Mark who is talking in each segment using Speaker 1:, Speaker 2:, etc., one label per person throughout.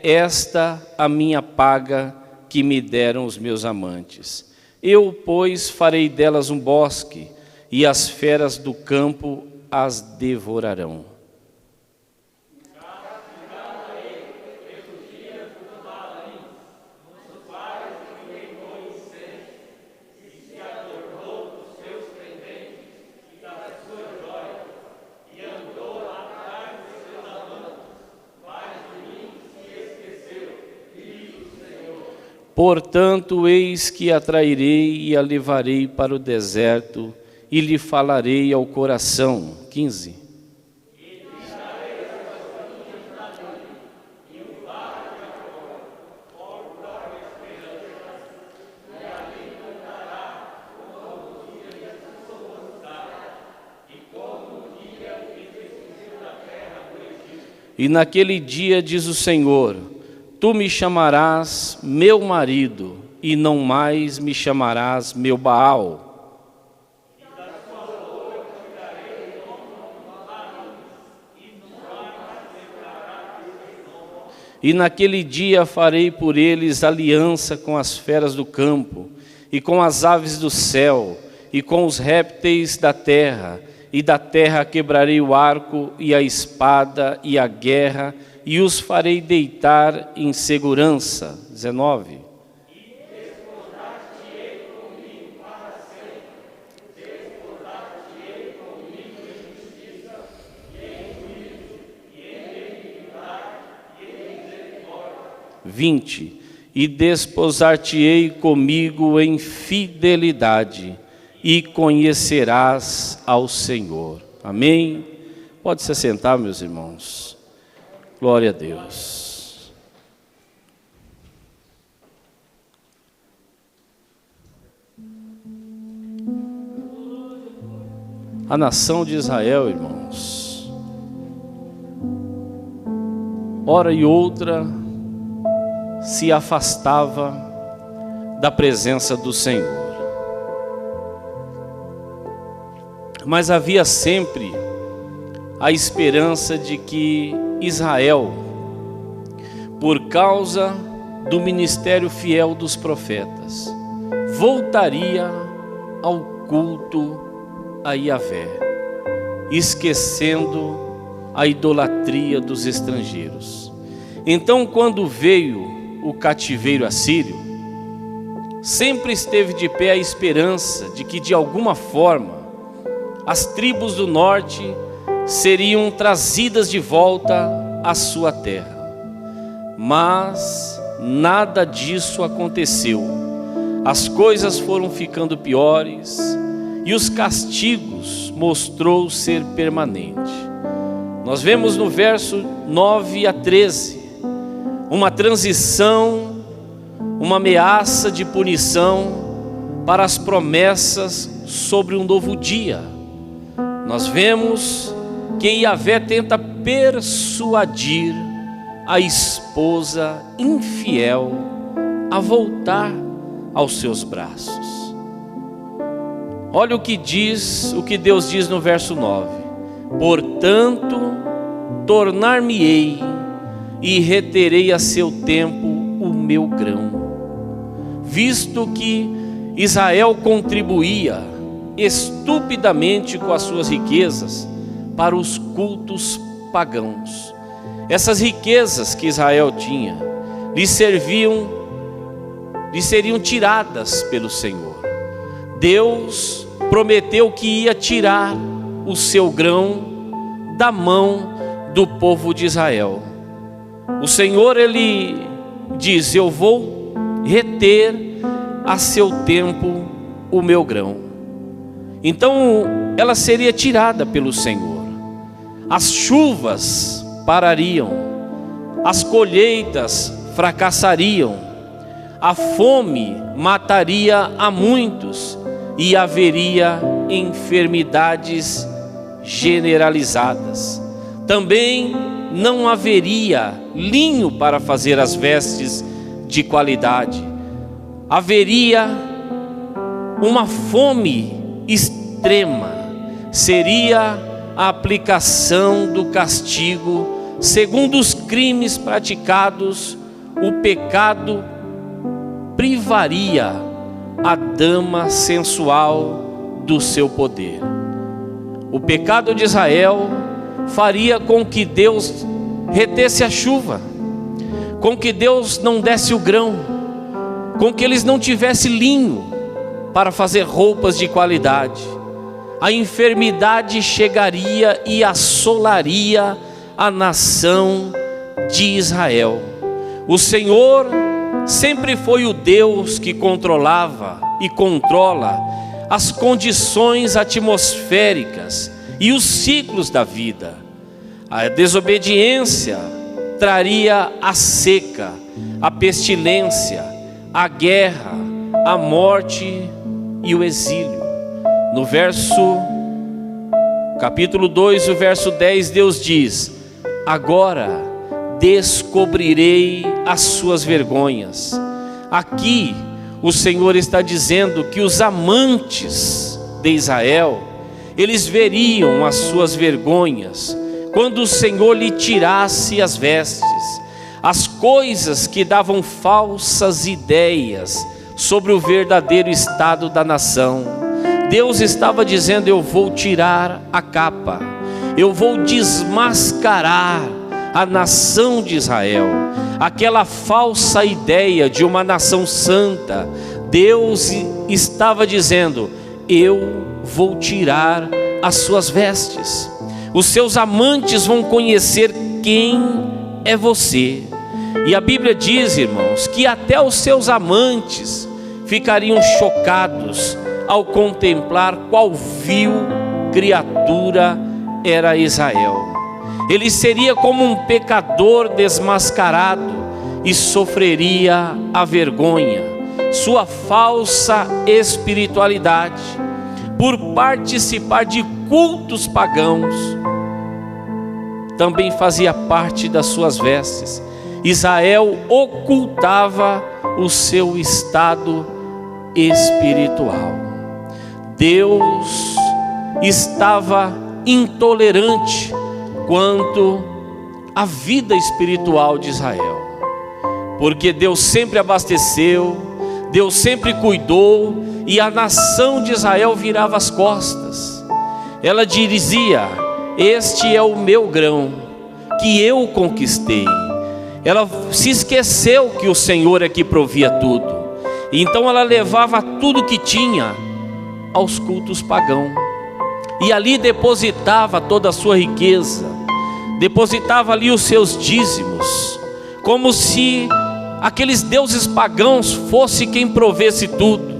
Speaker 1: esta a minha paga que me deram os meus amantes. Eu, pois, farei delas um bosque, e as feras do campo as devorarão. Portanto, eis que a trairei e a levarei para o deserto, e lhe falarei ao coração. 15. E naquele dia, diz o Senhor, tu me chamarás meu marido, e não mais me chamarás meu Baal. E naquele dia farei por eles aliança com as feras do campo, e com as aves do céu, e com os répteis da terra, e da terra quebrarei o arco, e a espada, e a guerra, e os farei deitar em segurança. 19. E desposar-te-ei comigo em fidelidade, e conhecerás ao Senhor. Amém? Pode se assentar, meus irmãos. Glória a Deus. A nação de Israel, irmãos, hora e outra se afastava da presença do Senhor. Mas havia sempre a esperança de que Israel, por causa do ministério fiel dos profetas, voltaria ao culto a Yahvé, esquecendo a idolatria dos estrangeiros. Então, quando veio o cativeiro assírio, sempre esteve de pé a esperança de que, de alguma forma, as tribos do norte seriam trazidas de volta à sua terra. Mas nada disso aconteceu. As coisas foram ficando piores e os castigos mostrou ser permanente. Nós vemos no verso 9 a 13 uma transição, uma ameaça de punição para as promessas sobre um novo dia. Nós vemos que Yahvé tenta persuadir a esposa infiel a voltar aos seus braços. Olha o que Deus diz no verso 9: portanto, tornar-me-ei e reterei a seu tempo o meu grão, visto que Israel contribuía estupidamente com as suas riquezas para os cultos pagãos. Essas riquezas que Israel tinha lhe seriam tiradas pelo Senhor. Deus prometeu que ia tirar o seu grão da mão do povo de Israel. O Senhor, Ele diz: eu vou reter a seu tempo o meu grão. Então ela seria tirada pelo Senhor. As chuvas parariam, as colheitas fracassariam, a fome mataria a muitos e haveria enfermidades generalizadas. Também não haveria linho para fazer as vestes de qualidade. Haveria uma fome extrema. Seria a aplicação do castigo segundo os crimes praticados, o pecado privaria a dama sensual do seu poder. O pecado de Israel faria com que Deus retesse a chuva, com que Deus não desse o grão, com que eles não tivessem linho para fazer roupas de qualidade. A enfermidade chegaria e assolaria a nação de Israel. O Senhor sempre foi o Deus que controlava e controla as condições atmosféricas e os ciclos da vida. A desobediência traria a seca, a pestilência, a guerra, a morte e o exílio. No capítulo 2, o verso 10, Deus diz: agora descobrirei as suas vergonhas. Aqui o Senhor está dizendo que os amantes de Israel, eles veriam as suas vergonhas quando o Senhor lhe tirasse as vestes, as coisas que davam falsas ideias sobre o verdadeiro estado da nação. Deus estava dizendo: eu vou tirar a capa, eu vou desmascarar a nação de Israel, aquela falsa ideia de uma nação santa. Deus estava dizendo: eu vou tirar as suas vestes. Os seus amantes vão conhecer quem é você. E a Bíblia diz, irmãos, que até os seus amantes ficariam chocados ao contemplar qual vil criatura era Israel. Ele seria como um pecador desmascarado e sofreria a vergonha, sua falsa espiritualidade, por participar de cultos pagãos. Também fazia parte das suas vestes. Israel ocultava o seu estado espiritual. Deus estava intolerante quanto à vida espiritual de Israel, porque Deus sempre abasteceu, Deus sempre cuidou, e a nação de Israel virava as costas. Ela dizia: este é o meu grão, que eu conquistei. Ela se esqueceu que o Senhor é que provia tudo. Então ela levava tudo que tinha aos cultos pagãos, e ali depositava toda a sua riqueza, depositava ali os seus dízimos, como se aqueles deuses pagãos fosse quem provesse tudo.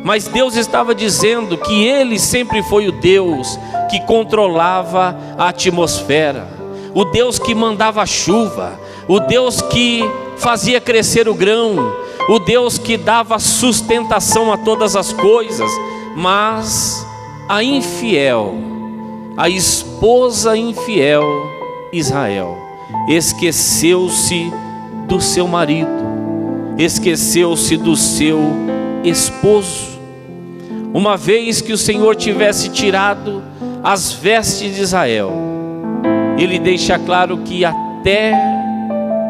Speaker 1: Mas Deus estava dizendo que Ele sempre foi o Deus que controlava a atmosfera, o Deus que mandava a chuva, o Deus que fazia crescer o grão, o Deus que dava sustentação a todas as coisas. Mas a infiel, a esposa infiel Israel, esqueceu-se do seu marido, esqueceu-se do seu esposo. Uma vez que o Senhor tivesse tirado as vestes de Israel, Ele deixa claro que até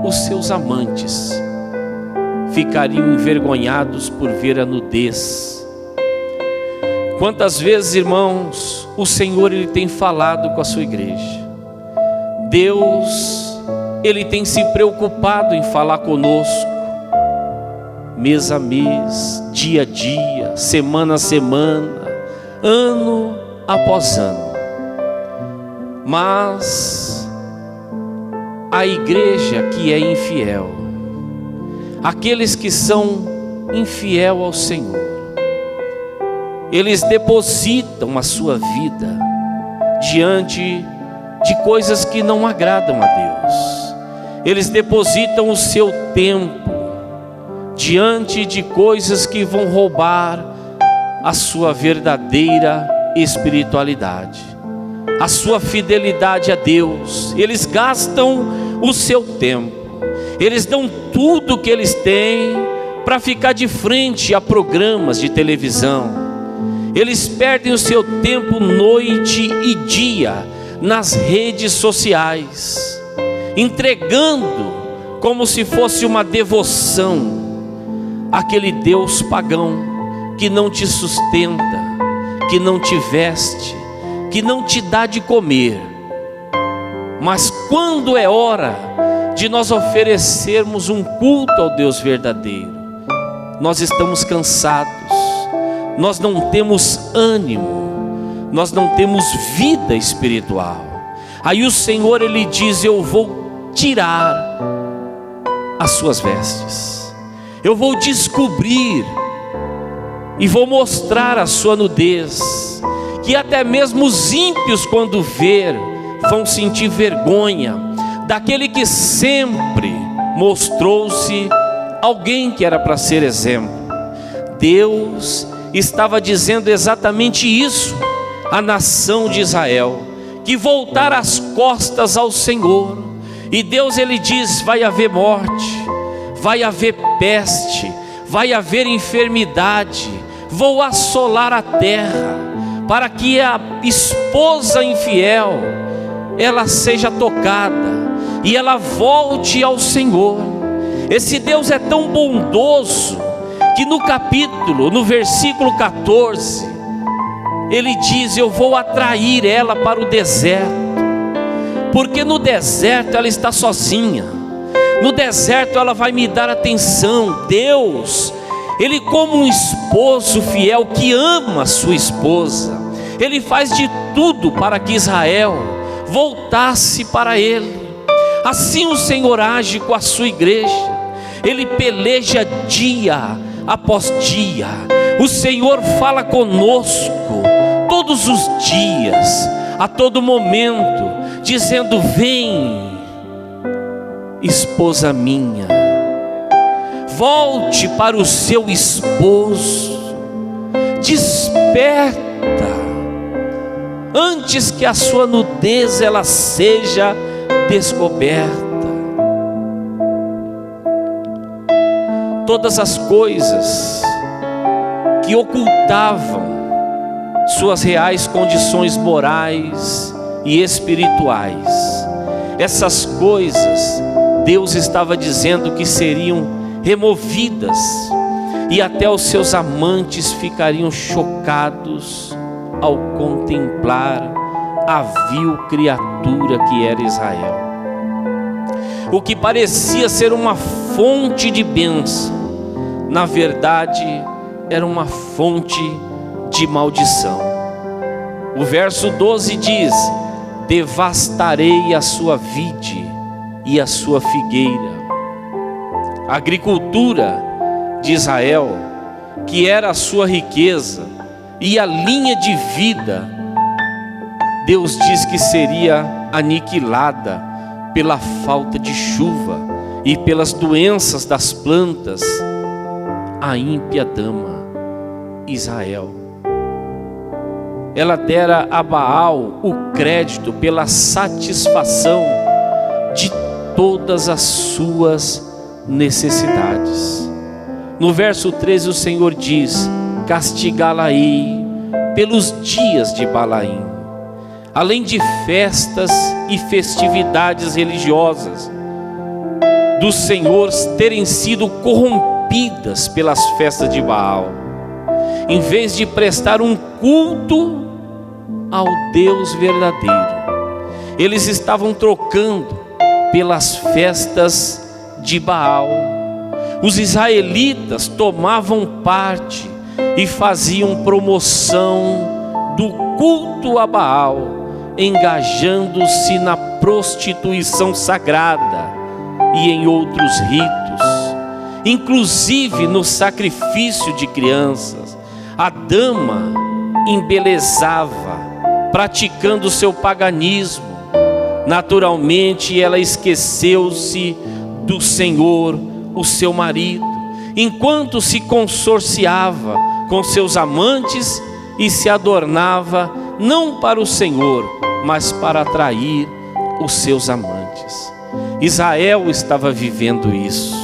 Speaker 1: os seus amantes ficariam envergonhados por ver a nudez. Quantas vezes, irmãos, o Senhor Ele tem falado com a sua igreja. Deus, Ele tem se preocupado em falar conosco, mês a mês, dia a dia, semana a semana, ano após ano. Mas a igreja que é infiel, aqueles que são infiel ao Senhor, eles depositam a sua vida diante de coisas que não agradam a Deus. Eles depositam o seu tempo diante de coisas que vão roubar a sua verdadeira espiritualidade, a sua fidelidade a Deus. Eles gastam o seu tempo, eles dão tudo que eles têm para ficar de frente a programas de televisão. Eles perdem o seu tempo noite e dia nas redes sociais. entregando como se fosse uma devoção àquele Deus pagão que não te sustenta, que não te veste, que não te dá de comer. Mas quando é hora de nós oferecermos um culto ao Deus verdadeiro, nós estamos cansados, nós não temos ânimo, nós não temos vida espiritual. Aí o Senhor, Ele diz: eu vou tirar as suas vestes, eu vou descobrir e vou mostrar a sua nudez, que até mesmo os ímpios, quando ver, vão sentir vergonha daquele que sempre mostrou-se alguém que era para ser exemplo. Deus estava dizendo exatamente isso à nação de Israel, que voltar as costas ao Senhor. E Deus, Ele diz: vai haver morte, vai haver peste, vai haver enfermidade, vou assolar a terra, para que a esposa infiel, ela seja tocada e ela volte ao Senhor. Esse Deus é tão bondoso que no versículo 14, Ele diz: eu vou atrair ela para o deserto, porque no deserto ela está sozinha, no deserto ela vai me dar atenção. Deus, Ele, como um esposo fiel que ama a sua esposa, Ele faz de tudo para que Israel voltasse para Ele. Assim o Senhor age com a sua igreja, Ele peleja dia após dia. O Senhor fala conosco todos os dias, a todo momento, dizendo: vem, esposa minha, volte para o seu esposo, desperta, antes que a sua nudez ela seja descoberta. Todas as coisas que ocultavam suas reais condições morais e espirituais, essas coisas Deus estava dizendo que seriam removidas, e até os seus amantes ficariam chocados ao contemplar a vil criatura que era Israel. O que parecia ser uma fonte de bênção, na verdade era uma fonte de maldição. O verso 12 diz: devastarei a sua vide e a sua figueira. A agricultura de Israel, que era a sua riqueza e a linha de vida, Deus diz que seria aniquilada pela falta de chuva e pelas doenças das plantas. A ímpia dama Israel, ela dera a Baal o crédito pela satisfação de todas as suas necessidades. No verso 13 o Senhor diz: castigá-la-ei pelos dias de Balaim, além de festas e festividades religiosas do Senhor terem sido corrompidas pelas festas de Baal. Em vez de prestar um culto ao Deus verdadeiro, eles estavam trocando pelas festas de Baal. Os israelitas tomavam parte e faziam promoção do culto a Baal, engajando-se na prostituição sagrada e em outros ritos, inclusive no sacrifício de crianças. A dama embelezava, praticando seu paganismo. Naturalmente ela esqueceu-se do Senhor, o seu marido, enquanto se consorciava com seus amantes e se adornava não para o Senhor, mas para atrair os seus amantes. Israel estava vivendo isso.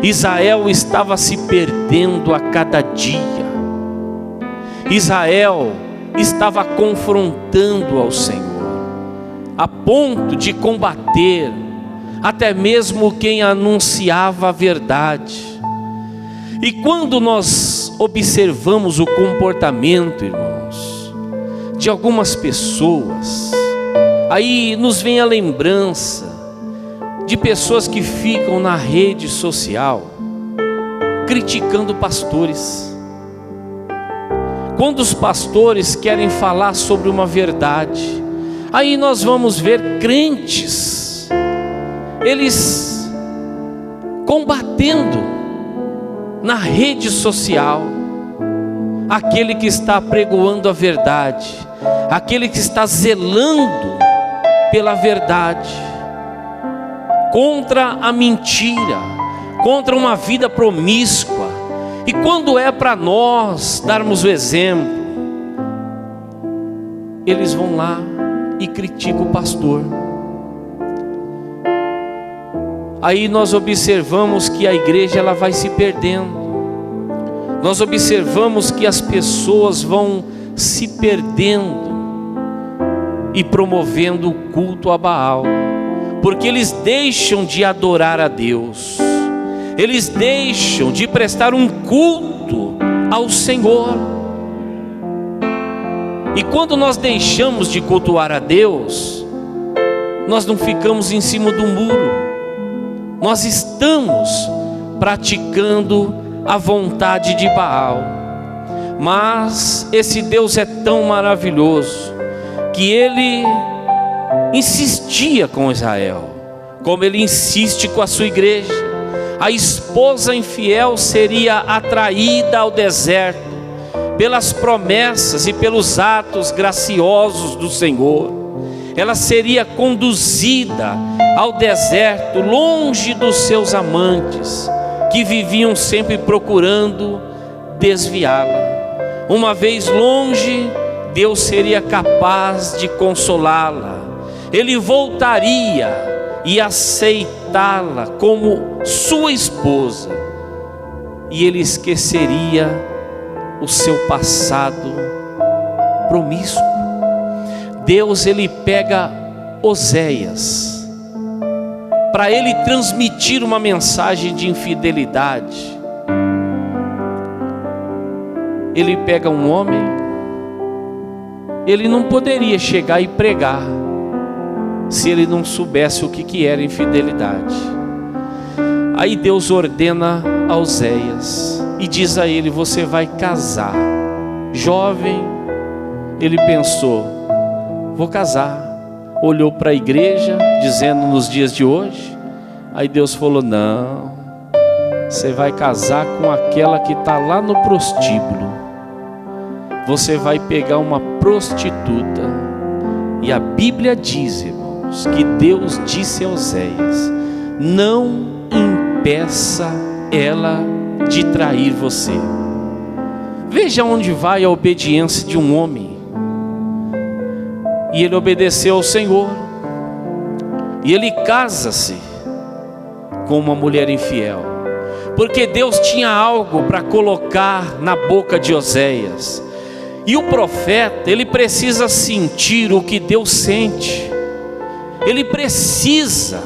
Speaker 1: Israel estava se perdendo a cada dia. Israel estava confrontando ao Senhor, a ponto de combater até mesmo quem anunciava a verdade. E quando nós observamos o comportamento, irmãos, de algumas pessoas, aí nos vem a lembrança de pessoas que ficam na rede social criticando pastores. Quando os pastores querem falar sobre uma verdade, aí nós vamos ver crentes, eles combatendo na rede social aquele que está apregoando a verdade, aquele que está zelando pela verdade, contra a mentira, contra uma vida promíscua. E quando é para nós darmos o exemplo, eles vão lá e criticam o pastor. Aí nós observamos que a igreja ela vai se perdendo. Nós observamos que as pessoas vão se perdendo e promovendo o culto a Baal, porque eles deixam de adorar a Deus, eles deixam de prestar um culto ao Senhor. E quando nós deixamos de cultuar a Deus, nós não ficamos em cima do muro, nós estamos praticando a vontade de Baal. Mas esse Deus é tão maravilhoso que Ele insistia com Israel, como Ele insiste com a sua igreja. A esposa infiel seria atraída ao deserto pelas promessas e pelos atos graciosos do Senhor. Ela seria conduzida ao deserto, longe dos seus amantes, que viviam sempre procurando desviá-la. Uma vez longe, Deus seria capaz de consolá-la. Ele voltaria e aceitá-la como sua esposa, e ele esqueceria o seu passado promíscuo. Deus ele pega Oséias para ele transmitir uma mensagem de infidelidade. Ele pega um homem, ele não poderia chegar e pregar se ele não soubesse o que era infidelidade. Aí Deus ordena a Oséias e diz a ele: você vai casar. Jovem, ele pensou: vou casar. Olhou para a igreja, dizendo nos dias de hoje. Aí Deus falou: não, você vai casar com aquela que está lá no prostíbulo. Você vai pegar uma prostituta. E a Bíblia diz, irmãos, que Deus disse a Oséias: não impeça ela de trair você. Veja onde vai a obediência de um homem. E ele obedeceu ao Senhor, e ele casa-se com uma mulher infiel, porque Deus tinha algo para colocar na boca de Oséias. E o profeta, ele precisa sentir o que Deus sente. Ele precisa,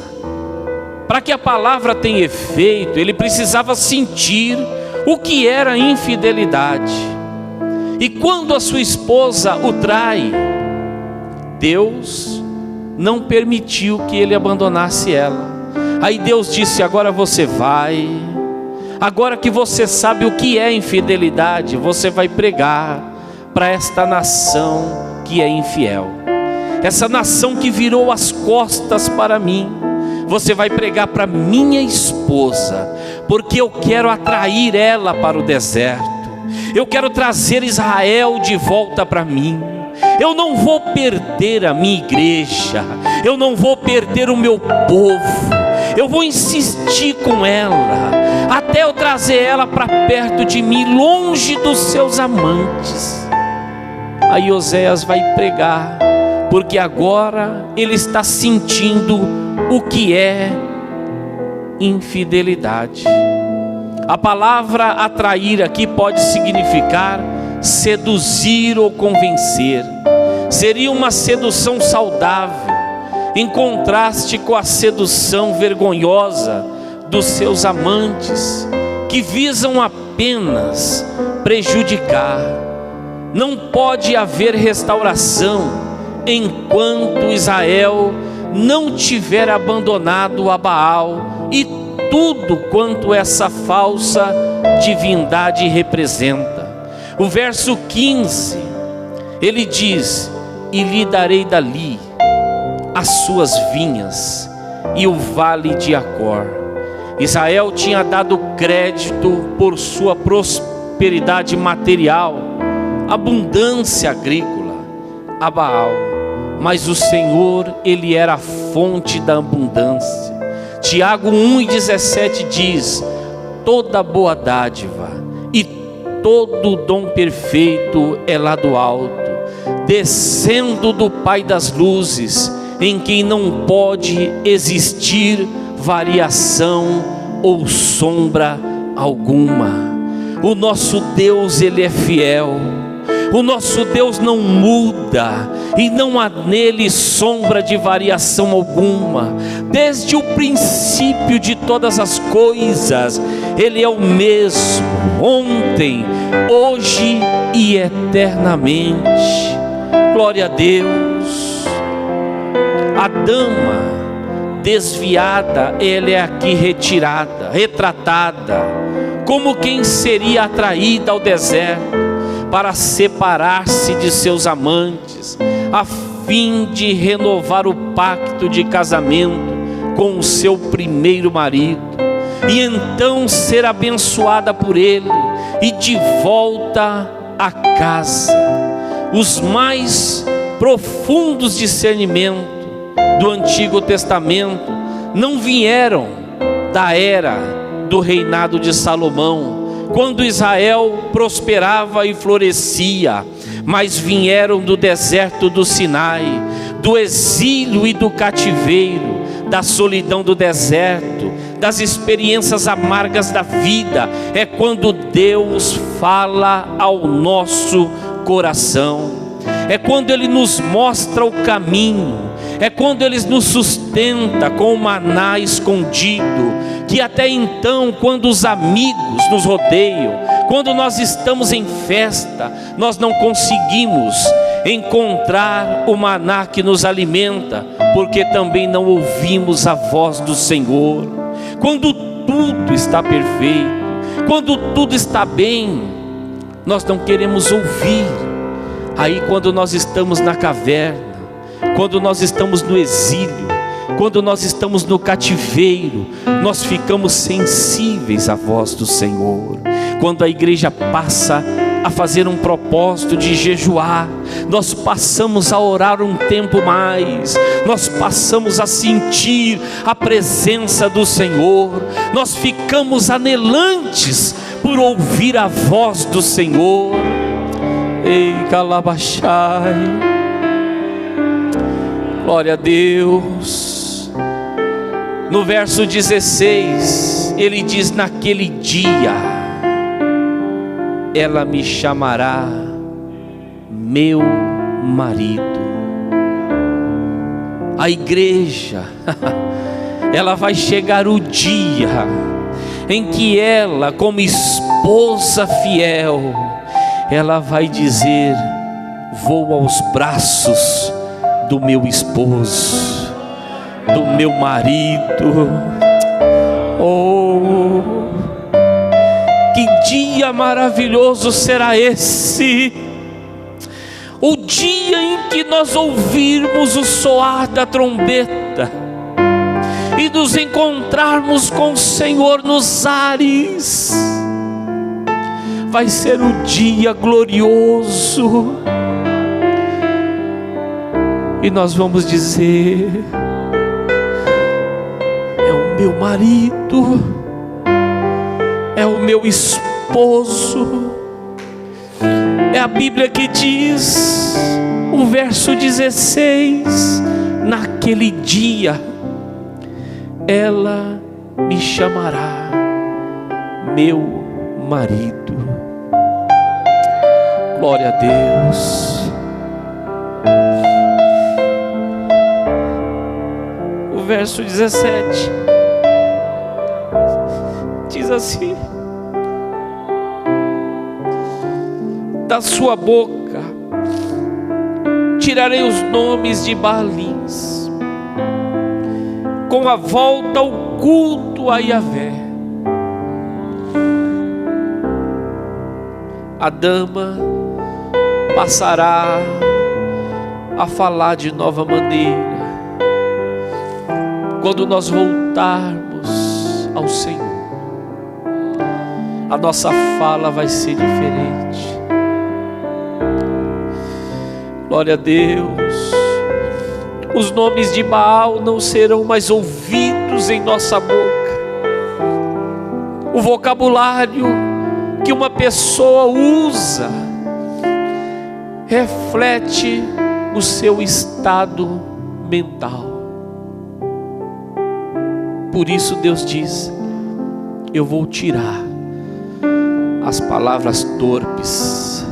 Speaker 1: para que a palavra tenha efeito, ele precisava sentir o que era infidelidade. E quando a sua esposa o trai, Deus não permitiu que ele abandonasse ela. Aí Deus disse: agora você vai, agora que você sabe o que é infidelidade, você vai pregar para esta nação que é infiel, essa nação que virou as costas para mim. Você vai pregar para minha esposa, porque eu quero atrair ela para o deserto, eu quero trazer Israel de volta para mim. Eu não vou perder a minha igreja, eu não vou perder o meu povo. Eu vou insistir com ela, até eu trazer ela para perto de mim, longe dos seus amantes. Aí Oséias vai pregar, porque agora ele está sentindo o que é infidelidade. A palavra atrair aqui pode significar seduzir ou convencer. Seria uma sedução saudável, em contraste com a sedução vergonhosa dos seus amantes, que visam apenas prejudicar. Não pode haver restauração enquanto Israel não tiver abandonado a Baal e tudo quanto essa falsa divindade representa. O verso 15, ele diz: e lhe darei dali as suas vinhas e o vale de Acor. Israel tinha dado crédito por sua prosperidade material, abundância agrícola, a Baal, mas o Senhor, Ele era a fonte da abundância. Tiago 1,17 diz: toda boa dádiva e todo dom perfeito é lá do alto, descendo do Pai das luzes, em quem não pode existir variação ou sombra alguma. O nosso Deus, Ele é fiel. O nosso Deus não muda e não há nele sombra de variação alguma. Desde o princípio de todas as coisas, Ele é o mesmo, ontem, hoje e eternamente. Glória a Deus. A dama desviada, ela é aqui retirada, retratada, como quem seria atraída ao deserto para separar-se de seus amantes, a fim de renovar o pacto de casamento com o seu primeiro marido, e então ser abençoada por ele, e de volta à casa. Os mais profundos discernimentos do Antigo Testamento não vieram da era do reinado de Salomão, quando Israel prosperava e florescia, mas vieram do deserto do Sinai, do exílio e do cativeiro, da solidão do deserto, das experiências amargas da vida. É quando Deus fala ao nosso coração, é quando Ele nos mostra o caminho, é quando Ele nos sustenta com o maná escondido, que até então, quando os amigos nos rodeiam, quando nós estamos em festa, nós não conseguimos encontrar o maná que nos alimenta, porque também não ouvimos a voz do Senhor. Quando tudo está perfeito, quando tudo está bem, nós não queremos ouvir. Aí quando nós estamos na caverna, quando nós estamos no exílio, quando nós estamos no cativeiro, nós ficamos sensíveis à voz do Senhor. Quando a igreja passa a fazer um propósito de jejuar, nós passamos a orar um tempo mais, nós passamos a sentir a presença do Senhor, nós ficamos anelantes por ouvir a voz do Senhor. Ei, Calabachai, glória a Deus. No verso 16, ele diz: naquele dia, ela me chamará meu marido. A igreja, ela vai chegar o dia em que ela, como esposa fiel, ela vai dizer: vou aos braços do meu esposo, do meu marido. Oh, que dia maravilhoso será esse, o dia em que nós ouvirmos o soar da trombeta e nos encontrarmos com o Senhor nos ares. Vai ser um dia glorioso, e nós vamos dizer: é o meu marido, é o meu esposo. É a Bíblia que diz, o verso 16: naquele dia ela me chamará meu marido. Glória a Deus. verso 17. Diz assim: da sua boca tirarei os nomes de Baalins, com a volta ao culto a Yahvé. A dama passará a falar de nova maneira quando nós voltarmos ao Senhor. A nossa fala vai ser diferente. Glória a Deus. Os nomes de Baal não serão mais ouvidos em nossa boca. O vocabulário que uma pessoa usa reflete o seu estado mental. Por isso Deus diz: eu vou tirar as palavras torpes,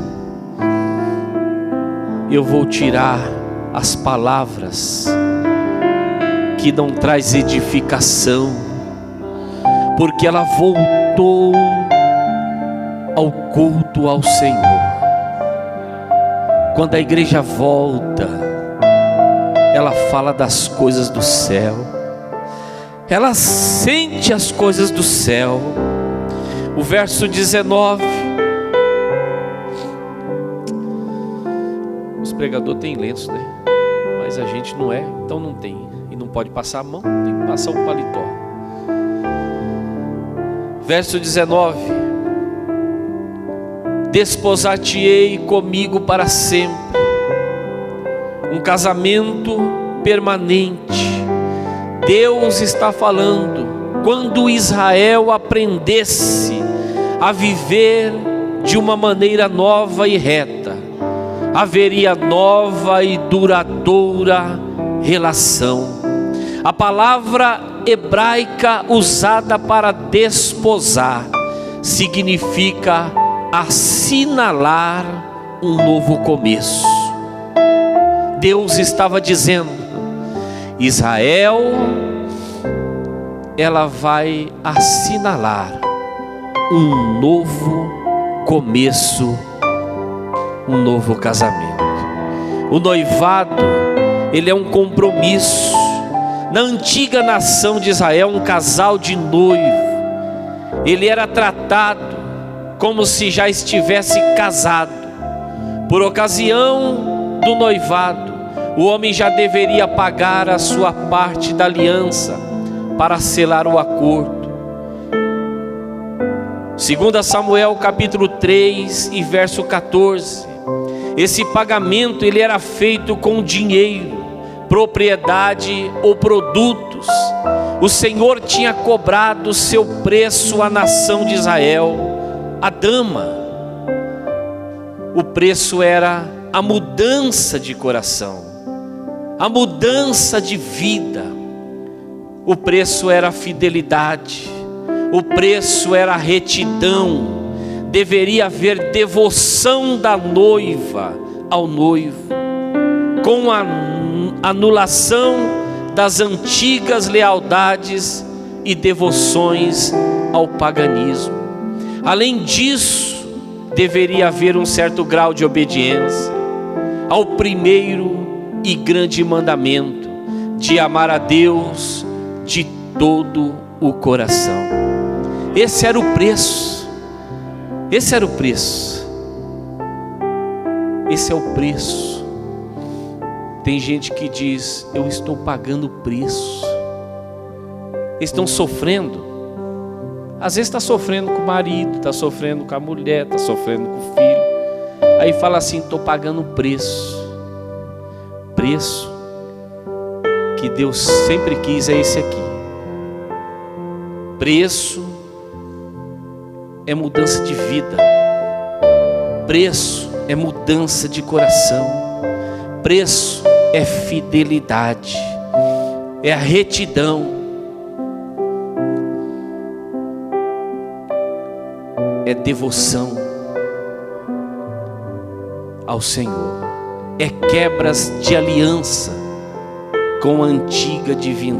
Speaker 1: eu vou tirar as palavras que não traz edificação, porque ela voltou ao culto ao Senhor. Quando a igreja volta, ela fala das coisas do céu, ela sente as coisas do céu. O verso 19, os pregadores têm lenço, né? Mas a gente não é, então não tem. E não pode passar a mão, tem que passar o paletó. Verso 19: desposar-te-ei comigo para sempre, um casamento permanente. Deus está falando, quando Israel aprendesse a viver de uma maneira nova e reta, haveria nova e duradoura relação. A palavra hebraica usada para desposar significa assinalar um novo começo. Deus estava dizendo: Israel, ela vai assinalar um novo começo, um novo casamento. O noivado, ele é um compromisso. Na antiga nação de Israel, um casal de noivo, ele era tratado como se já estivesse casado. Por ocasião do noivado, o homem já deveria pagar a sua parte da aliança para selar o acordo. 2 Samuel capítulo 3 e verso 14. Esse pagamento ele era feito com dinheiro, propriedade ou produtos. O Senhor tinha cobrado seu preço à nação de Israel. A dama, o preço era a mudança de coração, a mudança de vida. O preço era a fidelidade, o preço era a retidão. Deveria haver devoção da noiva ao noivo, com a anulação das antigas lealdades e devoções ao paganismo. Além disso, deveria haver um certo grau de obediência ao primeiro e grande mandamento de amar a Deus de todo o coração. Esse era o preço. Esse era o preço. Esse é o preço. Tem gente que diz: eu estou pagando o preço. Eles estão sofrendo. Às vezes está sofrendo com o marido, está sofrendo com a mulher, está sofrendo com o filho. Aí fala assim: estou pagando o preço. Preço que Deus sempre quis é esse aqui. Preço é mudança de vida. Preço é mudança de coração. Preço é fidelidade, é a retidão, é devoção ao Senhor, é quebras de aliança com a antiga divindade.